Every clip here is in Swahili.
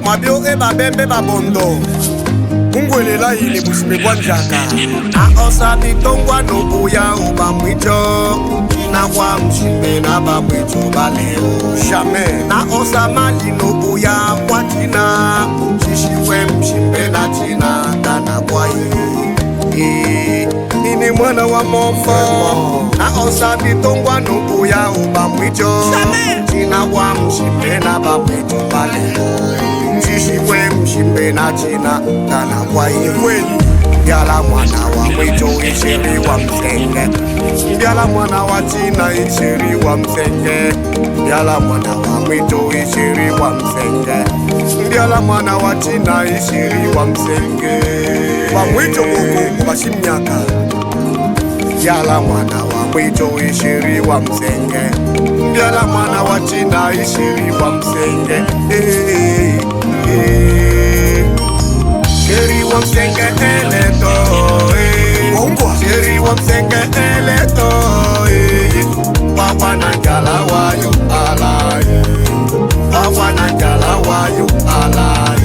Mabio eba bembe babondo Ungwelela ili busime kwa njaka Aosa bitongwa nobuya uba mwito Na kwa mshimbe na babwecho baleo Jamais Naosa mali nobuya kwa china Shishiwe mshimbe na china Kana kwa Ini mwana wa mombo Naosa bitongwa nobuya uba mwito China kwa mshimbe na babwecho baleo Shishiwe mshimbe na china Kana kwa kweli Mbyala mwana wa mwito isheri wa msenge Mbyala mwana wa china isheri wa msenge Mbyala mwana wa mwito isheri wa msenge Mbyala mwana wa china isheri wa msenge Wa mwito koko kubashimnyaka Mbyala mwana wa mwito isheri wa msenge Mbyala mwana wa china isheri wa msenge Sheri wa msenge eleto Sheri wa msenge eleto Wawa na njala wayo alai Wawa na njala wayo alai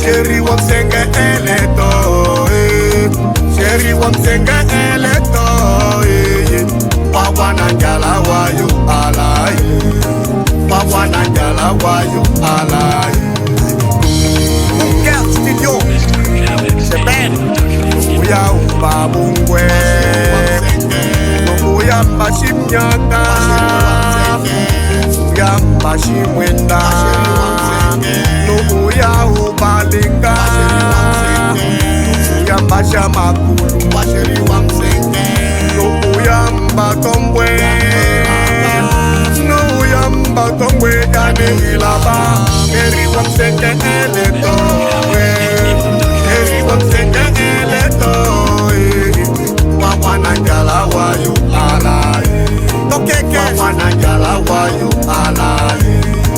Sheri wa msenge eleto Sheri wa msenge eleto Wawa na njala wayo alai Wawa na njala wayo alai Studio Seben Nubuya ubabungwe Nubuya mbashimnyaka Nubuya mbashimwenda Nubuya ubalinga Nubuya mbashamakulu Nubuya mbatombwe Nubuya mbatombwe Yani ilaba Eri wa msenge eleto Eri wa msenge eleto Wawa na njala wayo alai Tokeke Wawa na njala wayo alai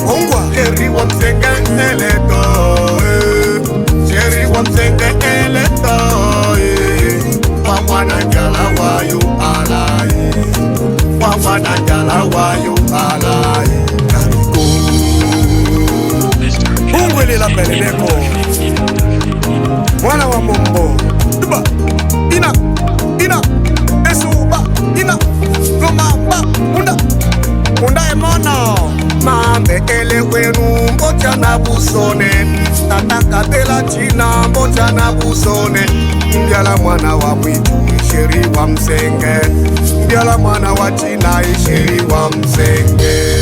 Ongwa Eri wa msenge eleto Eri wa msenge eleto Wawa na njala wayo alai Wawa na njala wayo alai Ungwelela peleleko Mwana wa mombo Duba Ina Esuba Ina Lomamba Munda emono Mambe ele wenu Mbocha na busone Tataka tela china Mbocha na busone Mbyala mwana wa mwitu Isheri wa msenge Mbyala mwana wa china Isheri wa msenge